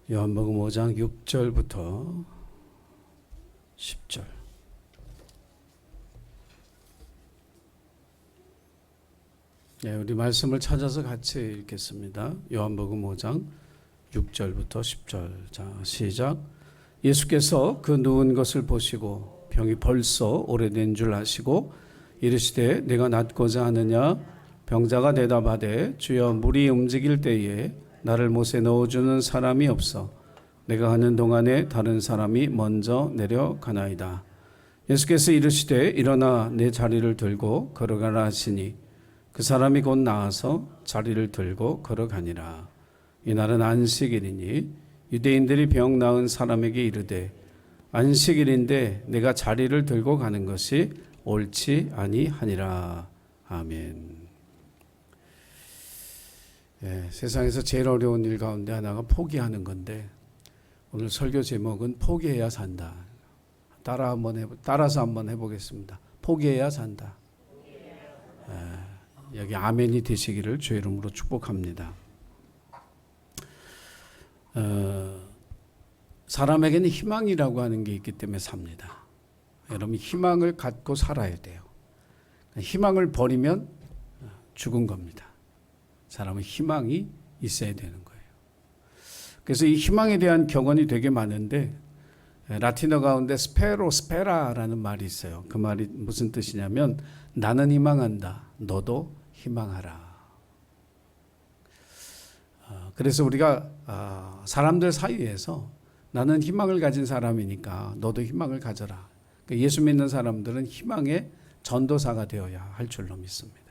요한복음 5장 6절부터 10절. 네, 우리 말씀을 찾아서 같이 읽겠습니다. 요한복음 5장 6절부터 10절. 자, 시작. 예수께서 그 누운 것을 보시고 병이 벌써 오래된 줄 아시고 이르시되 내가 낫고자 하느냐? 병자가 대답하되 주여 물이 움직일 때에 나를 못에 넣어주는 사람이 없어 내가 하는 동안에 다른 사람이 먼저 내려가나이다. 예수께서 이르시되 일어나 내 자리를 들고 걸어가라 하시니 그 사람이 곧 나아서 자리를 들고 걸어가니라. 이날은 안식일이니 유대인들이 병 나은 사람에게 이르되 안식일인데 내가 자리를 들고 가는 것이 옳지 아니하니라. 아멘. 예, 세상에서 제일 어려운 일 가운데 하나가 포기하는 건데 오늘 설교 제목은 포기해야 산다. 따라서 한번 해보겠습니다. 포기해야 산다. 예, 여기 아멘이 되시기를 주의 이름으로 축복합니다. 사람에게는 희망이라고 하는 게 있기 때문에 삽니다. 여러분 희망을 갖고 살아야 돼요. 희망을 버리면 죽은 겁니다. 사람은 희망이 있어야 되는 거예요. 그래서 이 희망에 대한 격언이 되게 많은데 라틴어 가운데 스페라라는 말이 있어요. 그 말이 무슨 뜻이냐면 나는 희망한다. 너도 희망하라. 그래서 우리가 사람들 사이에서 나는 희망을 가진 사람이니까 너도 희망을 가져라. 예수 믿는 사람들은 희망의 전도사가 되어야 할 줄로 믿습니다.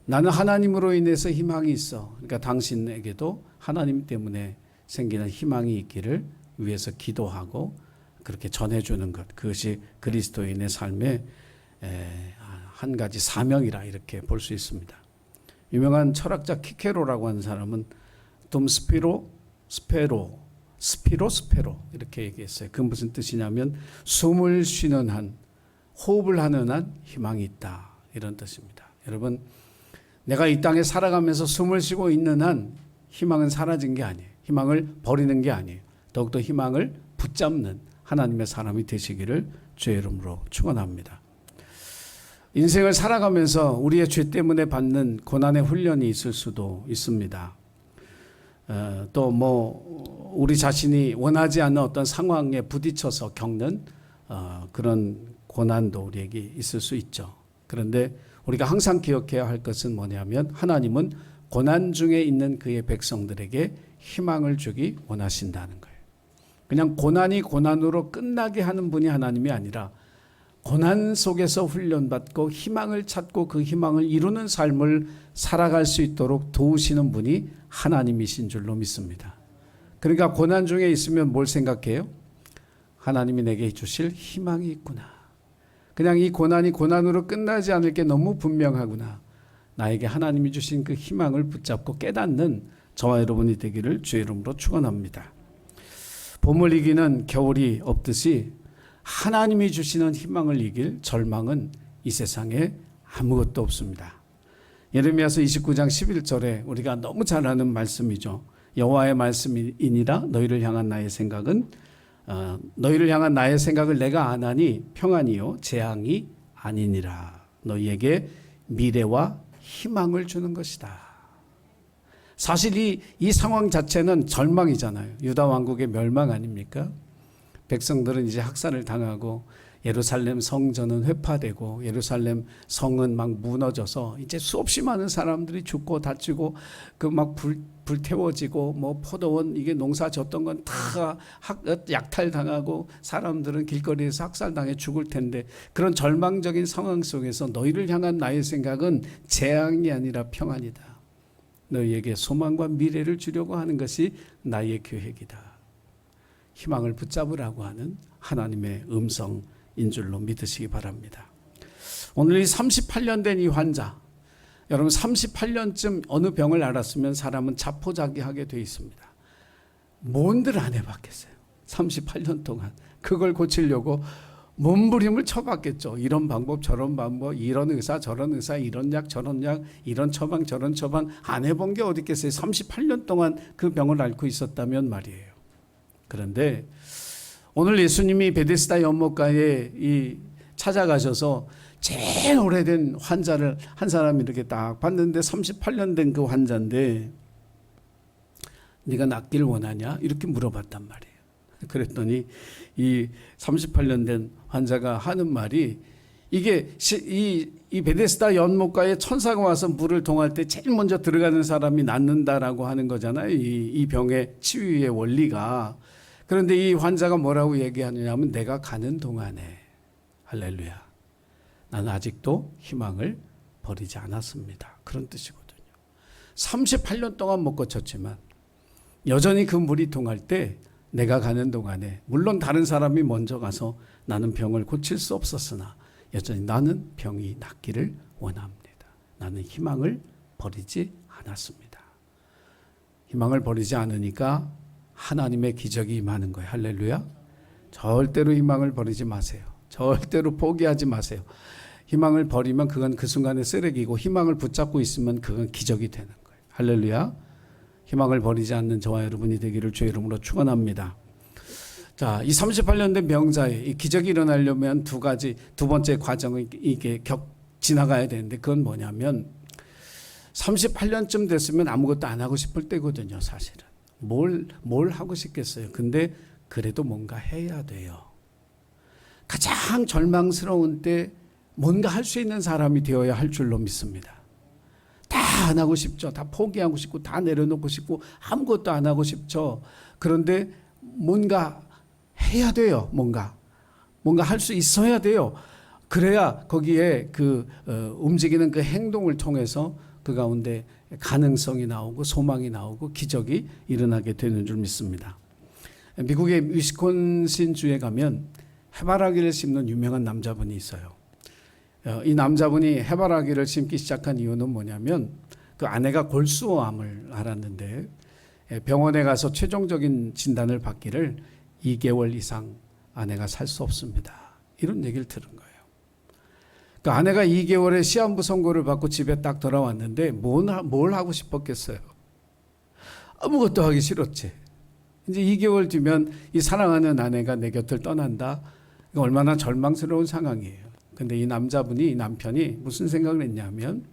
나는 하나님으로 인해서 희망이 있어. 그러니까 당신에게도 하나님 때문에 생기는 희망이 있기를 위해서 기도하고 그렇게 전해주는 것. 그것이 그리스도인의 삶의 한 가지 사명이라 이렇게 볼 수 있습니다. 유명한 철학자 키케로라고 하는 사람은 둠 스피로 스페로 이렇게 얘기했어요. 그건 무슨 뜻이냐면 숨을 쉬는 한, 호흡을 하는 한 희망이 있다. 이런 뜻입니다. 여러분 내가 이 땅에 살아가면서 숨을 쉬고 있는 한 희망은 사라진 게 아니에요. 희망을 버리는 게 아니에요. 더욱더 희망을 붙잡는 하나님의 사람이 되시기를 주의 이름으로 축원합니다. 인생을 살아가면서 우리의 죄 때문에 받는 고난의 훈련이 있을 수도 있습니다. 또 우리 자신이 원하지 않는 어떤 상황에 부딪혀서 겪는 그런 고난도 우리에게 있을 수 있죠. 그런데 우리가 항상 기억해야 할 것은 뭐냐면 하나님은 고난 중에 있는 그의 백성들에게 희망을 주기 원하신다는 거예요. 그냥 고난이 고난으로 끝나게 하는 분이 하나님이 아니라 고난 속에서 훈련받고 희망을 찾고 그 희망을 이루는 삶을 살아갈 수 있도록 도우시는 분이 하나님이신 줄로 믿습니다. 그러니까 고난 중에 있으면 뭘 생각해요? 하나님이 내게 주실 희망이 있구나. 그냥 이 고난이 고난으로 끝나지 않을 게 너무 분명하구나. 나에게 하나님이 주신 그 희망을 붙잡고 깨닫는 저와 여러분이 되기를 주의 이름으로 축원합니다. 봄을 이기는 겨울이 없듯이 하나님이 주시는 희망을 이길 절망은 이 세상에 아무것도 없습니다. 예레미야서 29장 11절에 우리가 너무 잘 아는 말씀이죠. 여호와의 말씀이니라 너희를 향한 나의 생각은 너희를 향한 나의 생각을 내가 아나니 평안이요 재앙이 아니니라. 너희에게 미래와 희망을 주는 것이다. 사실 이 상황 자체는 절망이잖아요. 유다 왕국의 멸망 아닙니까? 백성들은 이제 학살을 당하고 예루살렘 성전은 회파되고 예루살렘 성은 막 무너져서 이제 수없이 많은 사람들이 죽고 다치고 그 막 불태워지고 뭐 포도원 이게 농사 졌던 건 다 약탈당하고 사람들은 길거리에서 학살당해 죽을 텐데 그런 절망적인 상황 속에서 너희를 향한 나의 생각은 재앙이 아니라 평안이다. 너희에게 소망과 미래를 주려고 하는 것이 나의 계획이다. 희망을 붙잡으라고 하는 하나님의 음성인 줄로 믿으시기 바랍니다. 오늘 이 38년 된 이 환자, 여러분 38년쯤 어느 병을 앓았으면 사람은 자포자기하게 돼 있습니다. 뭔들 안 해봤겠어요. 38년 동안 그걸 고치려고 몸부림을 쳐봤겠죠. 이런 방법 저런 방법, 이런 의사 저런 의사, 이런 약 저런 약, 이런 처방 저런 처방 안 해본 게 어디 있겠어요. 38년 동안 그 병을 앓고 있었다면 말이에요. 그런데 오늘 예수님이 베데스다 연못가에 찾아가셔서 제일 오래된 환자를 한 사람이 이렇게 딱 봤는데 38년 된 그 환자인데 네가 낫길 원하냐? 이렇게 물어봤단 말이에요. 그랬더니 이 38년 된 환자가 하는 말이 이게 이 베데스다 연못가에 천사가 와서 물을 동할 때 제일 먼저 들어가는 사람이 낫는다라고 하는 거잖아요. 이 병의 치유의 원리가. 그런데 이 환자가 뭐라고 얘기하느냐면 내가 가는 동안에 할렐루야. 나는 아직도 희망을 버리지 않았습니다. 그런 뜻이거든요. 38년 동안 못 고쳤지만 여전히 그 물이 동할 때 내가 가는 동안에 물론 다른 사람이 먼저 가서 나는 병을 고칠 수 없었으나 여전히 나는 병이 낫기를 원합니다. 나는 희망을 버리지 않았습니다. 희망을 버리지 않으니까 하나님의 기적이 임하는 거예요. 할렐루야. 절대로 희망을 버리지 마세요. 절대로 포기하지 마세요. 희망을 버리면 그건 그 순간에 쓰레기고 희망을 붙잡고 있으면 그건 기적이 되는 거예요. 할렐루야. 희망을 버리지 않는 저와 여러분이 되기를 주의 이름으로 축원합니다. 자, 이 38년 된 병자의 이 기적이 일어나려면 두 번째 과정을 이게 지나가야 되는데 그건 뭐냐면 38년쯤 됐으면 아무것도 안 하고 싶을 때거든요, 사실은. 뭘 하고 싶겠어요. 근데 그래도 뭔가 해야 돼요. 가장 절망스러운 때 뭔가 할 수 있는 사람이 되어야 할 줄로 믿습니다. 다 안 하고 싶죠. 다 포기하고 싶고 다 내려놓고 싶고 아무것도 안 하고 싶죠. 그런데 뭔가 해야 돼요. 뭔가 할 수 있어야 돼요. 그래야 거기에 움직이는 그 행동을 통해서 그 가운데 가능성이 나오고 소망이 나오고 기적이 일어나게 되는 줄 믿습니다. 미국의 위스콘신 주에 가면 해바라기를 심는 유명한 남자분이 있어요. 이 남자분이 해바라기를 심기 시작한 이유는 뭐냐면 그 아내가 골수암을 앓았는데 병원에 가서 최종적인 진단을 받기를 2개월 이상 아내가 살 수 없습니다. 이런 얘기를 들은 거예요. 그 아내가 2개월의 시한부 선고를 받고 집에 딱 돌아왔는데 뭘 하고 싶었겠어요? 아무것도 하기 싫었지. 이제 2개월 뒤면 이 사랑하는 아내가 내 곁을 떠난다. 이거 얼마나 절망스러운 상황이에요. 근데 이 남편이 무슨 생각을 했냐면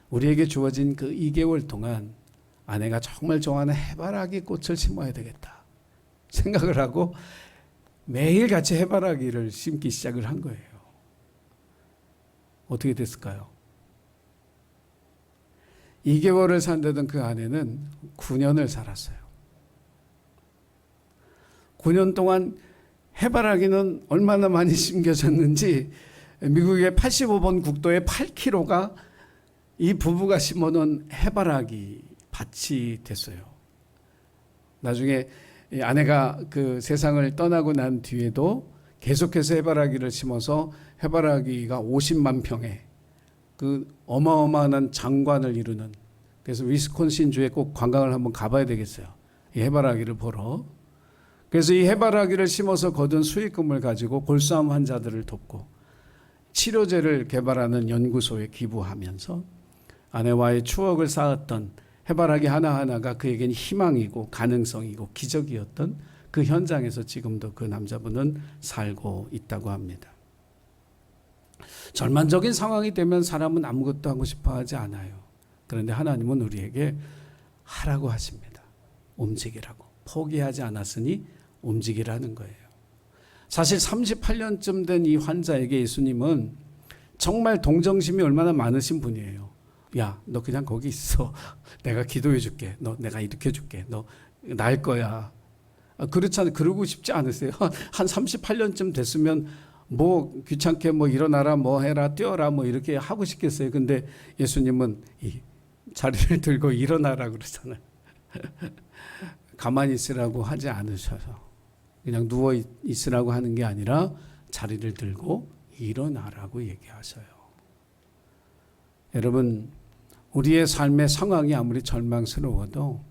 우리에게 주어진 그 2개월 동안 아내가 정말 좋아하는 해바라기 꽃을 심어야 되겠다 생각을 하고 매일 같이 해바라기를 심기 시작을 한 거예요. 어떻게 됐을까요? 2개월을 산다던 그 아내는 9년을 살았어요. 9년 동안 해바라기는 얼마나 많이 심겨졌는지 미국의 85번 국도에 8km가 이 부부가 심어놓은 해바라기 밭이 됐어요. 나중에 아내가 그 세상을 떠나고 난 뒤에도 계속해서 해바라기를 심어서 해바라기가 50만 평의 그 어마어마한 장관을 이루는, 그래서 위스콘신주에 꼭 관광을 한번 가봐야 되겠어요. 이 해바라기를 보러. 그래서 이 해바라기를 심어서 거둔 수익금을 가지고 골수암 환자들을 돕고 치료제를 개발하는 연구소에 기부하면서 아내와의 추억을 쌓았던 해바라기 하나하나가 그에겐 희망이고 가능성이고 기적이었던 그 현장에서 지금도 그 남자분은 살고 있다고 합니다. 절망적인 상황이 되면 사람은 아무것도 하고 싶어 하지 않아요. 그런데 하나님은 우리에게 하라고 하십니다. 움직이라고. 포기하지 않았으니 움직이라는 거예요. 사실 38년쯤 된 이 환자에게 예수님은 정말 동정심이 얼마나 많으신 분이에요. 야, 너 그냥 거기 있어. 내가 기도해 줄게. 내가 일으켜 줄게. 너 날 거야. 그렇잖아요. 그러고 싶지 않으세요? 한 38년쯤 됐으면 뭐 귀찮게 뭐 일어나라, 뭐 해라, 뛰어라, 뭐 이렇게 하고 싶겠어요. 근데 예수님은 이 자리를 들고 일어나라 그러잖아요. 가만히 있으라고 하지 않으셔서 그냥 누워 있으라고 하는 게 아니라 자리를 들고 일어나라고 얘기하셔요. 여러분, 우리의 삶의 상황이 아무리 절망스러워도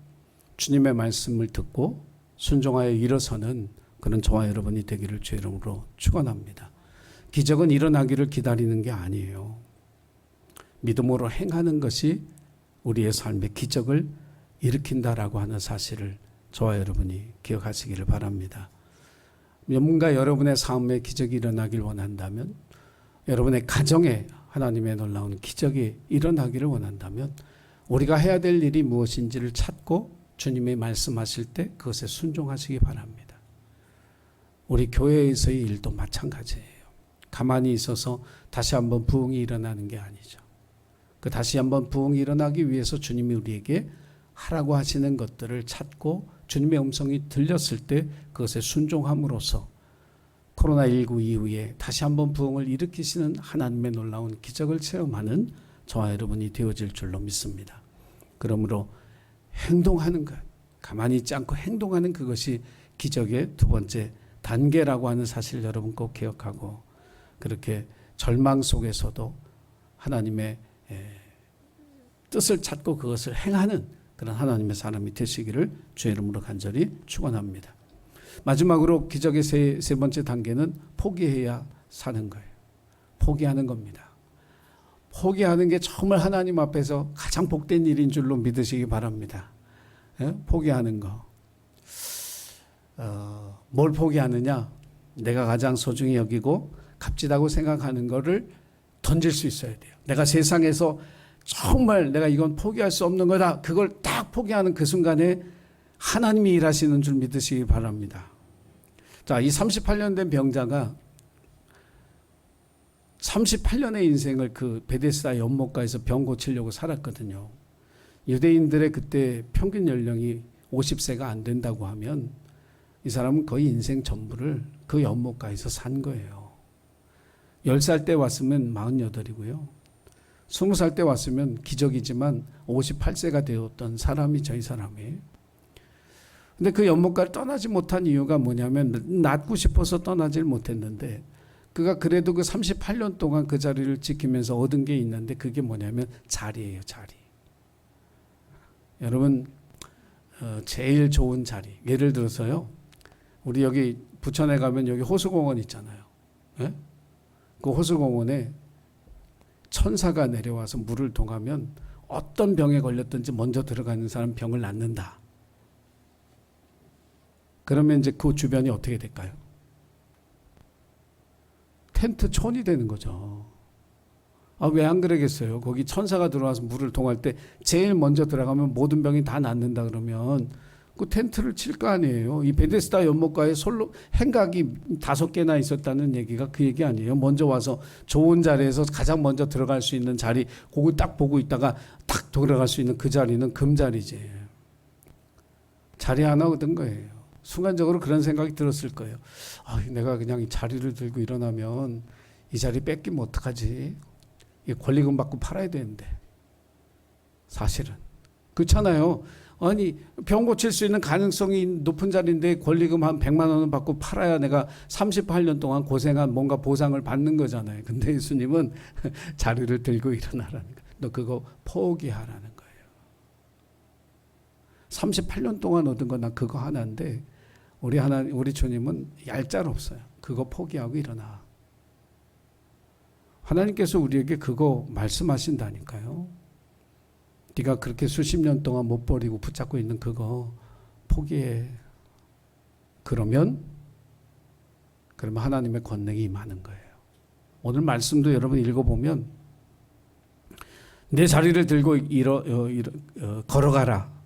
주님의 말씀을 듣고 순종하여 일어서는 그런 저와 여러분이 되기를 주의 이름으로 축원합니다. 기적은 일어나기를 기다리는 게 아니에요. 믿음으로 행하는 것이 우리의 삶의 기적을 일으킨다라고 하는 사실을 저와 여러분이 기억하시기를 바랍니다. 뭔가 여러분의 삶에 기적이 일어나길 원한다면, 여러분의 가정에 하나님의 놀라운 기적이 일어나기를 원한다면 우리가 해야 될 일이 무엇인지를 찾고 주님이 말씀하실 때 그것에 순종하시기 바랍니다. 우리 교회에서의 일도 마찬가지예요. 가만히 있어서 다시 한번 부흥이 일어나는 게 아니죠. 그 다시 한번 부흥이 일어나기 위해서 주님이 우리에게 하라고 하시는 것들을 찾고 주님의 음성이 들렸을 때 그것에 순종함으로써 코로나19 이후에 다시 한번 부흥을 일으키시는 하나님의 놀라운 기적을 체험하는 저와 여러분이 되어질 줄로 믿습니다. 그러므로 행동하는 것, 가만히 있지 않고 행동하는 그것이 기적의 두 번째 단계라고 하는 사실을 여러분 꼭 기억하고, 그렇게 절망 속에서도 하나님의 뜻을 찾고 그것을 행하는 그런 하나님의 사람이 되시기를 주의 이름으로 간절히 축원합니다. 마지막으로 기적의 세 번째 단계는 포기해야 사는 거예요. 포기하는 겁니다. 포기하는 게 정말 하나님 앞에서 가장 복된 일인 줄로 믿으시기 바랍니다. 포기하는 거. 뭘 포기하느냐? 내가 가장 소중히 여기고 값지다고 생각하는 거를 던질 수 있어야 돼요. 내가 세상에서 정말 내가 이건 포기할 수 없는 거다, 그걸 딱 포기하는 그 순간에 하나님이 일하시는 줄 믿으시기 바랍니다. 자, 이 38년 된 병자가 38년의 인생을 그 베데스다 연못가에서 병 고치려고 살았거든요. 유대인들의 그때 평균 연령이 50세가 안 된다고 하면 이 사람은 거의 인생 전부를 그 연못가에서 산 거예요. 10살 때 왔으면 48이고요. 20살 때 왔으면 기적이지만 58세가 되었던 사람이죠, 이 사람이. 근데 그 연못가를 떠나지 못한 이유가 뭐냐면 낫고 싶어서 떠나질 못했는데, 그가 그래도 그 38년 동안 그 자리를 지키면서 얻은 게 있는데 그게 뭐냐면 자리예요, 자리. 여러분, 제일 좋은 자리, 예를 들어서요, 우리 여기 부천에 가면 여기 호수공원 있잖아요. 예? 그 호수공원에 천사가 내려와서 물을 동하면 어떤 병에 걸렸든지 먼저 들어가는 사람 병을 낫는다. 그러면 이제 그 주변이 어떻게 될까요? 텐트촌이 되는 거죠. 왜 안 그러겠어요? 거기 천사가 들어와서 물을 동할 때 제일 먼저 들어가면 모든 병이 다 낫는다 그러면 그 텐트를 칠 거 아니에요. 이 베데스다 연못가에 솔로 행각이 5개나 있었다는 얘기가 그 얘기 아니에요. 먼저 와서 좋은 자리에서 가장 먼저 들어갈 수 있는 자리, 그거 딱 보고 있다가 딱 들어갈 수 있는 그 자리는 금자리지. 자리 하나 얻은 거예요. 순간적으로 그런 생각이 들었을 거예요. 내가 그냥 이 자리를 들고 일어나면 이 자리 뺏기면 어떡하지? 권리금 받고 팔아야 되는데. 사실은 그렇잖아요. 아니, 병 고칠 수 있는 가능성이 높은 자리인데 권리금 한 100만 원을 받고 팔아야 내가 38년 동안 고생한 뭔가 보상을 받는 거잖아요. 근데 예수님은 자리를 들고 일어나라는 거예요. 너 그거 포기하라는 거예요. 38년 동안 얻은 건 나 그거 하나인데 우리 주님은 얄짤 없어요. 그거 포기하고 일어나. 하나님께서 우리에게 그거 말씀하신다니까요. 네가 그렇게 수십 년 동안 못 버리고 붙잡고 있는 그거 포기해. 그러면 하나님의 권능이 임하는 거예요. 오늘 말씀도 여러분 읽어보면 내 자리를 들고 걸어가라.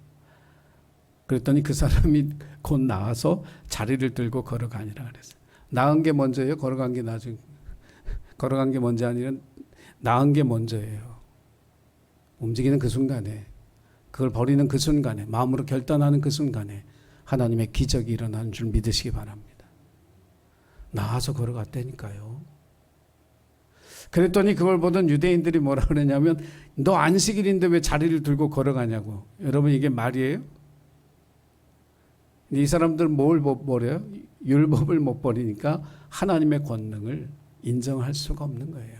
그랬더니 그 사람이 곧 나와서 자리를 들고 걸어가니라 그랬어요. 나은 게 먼저예요? 걸어간 게 나중? 걸어간 게 먼저 아니라 나은 게 먼저예요. 움직이는 그 순간에, 그걸 버리는 그 순간에, 마음으로 결단하는 그 순간에 하나님의 기적이 일어나는 줄 믿으시기 바랍니다. 나와서 걸어갔다니까요. 그랬더니 그걸 보던 유대인들이 뭐라 그러냐면 너 안식일인데 왜 자리를 들고 걸어가냐고. 여러분, 이게 말이에요? 이 사람들은 뭘 못 버려요? 율법을 못 버리니까 하나님의 권능을 인정할 수가 없는 거예요.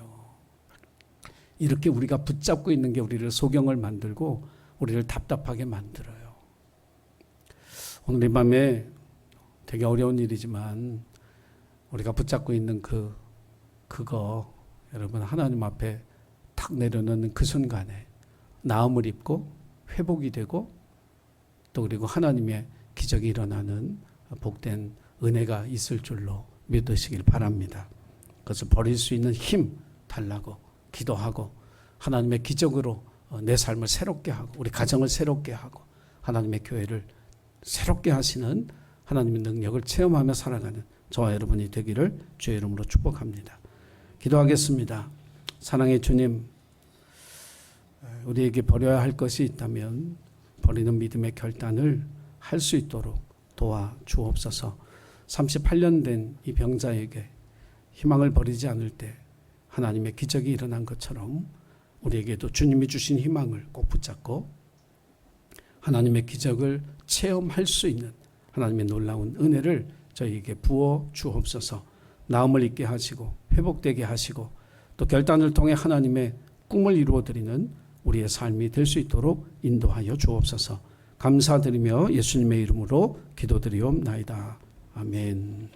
이렇게 우리가 붙잡고 있는 게 우리를 소경을 만들고 우리를 답답하게 만들어요. 오늘 이 밤에 되게 어려운 일이지만 우리가 붙잡고 있는 그거 여러분 하나님 앞에 탁 내려놓는 그 순간에 나음을 입고 회복이 되고 또 그리고 하나님의 기적이 일어나는 복된 은혜가 있을 줄로 믿으시길 바랍니다. 그것을 버릴 수 있는 힘 달라고 기도하고 하나님의 기적으로 내 삶을 새롭게 하고 우리 가정을 새롭게 하고 하나님의 교회를 새롭게 하시는 하나님의 능력을 체험하며 살아가는 저와 여러분이 되기를 주의 이름으로 축복합니다. 기도하겠습니다. 사랑의 주님, 우리에게 버려야 할 것이 있다면 버리는 믿음의 결단을 할 수 있도록 도와 주옵소서. 38년 된 이 병자에게 희망을 버리지 않을 때 하나님의 기적이 일어난 것처럼 우리에게도 주님이 주신 희망을 꼭 붙잡고 하나님의 기적을 체험할 수 있는 하나님의 놀라운 은혜를 저희에게 부어 주옵소서. 나음을 잊게 하시고 회복되게 하시고 또 결단을 통해 하나님의 꿈을 이루어드리는 우리의 삶이 될 수 있도록 인도하여 주옵소서. 감사드리며 예수님의 이름으로 기도드리옵나이다. 아멘.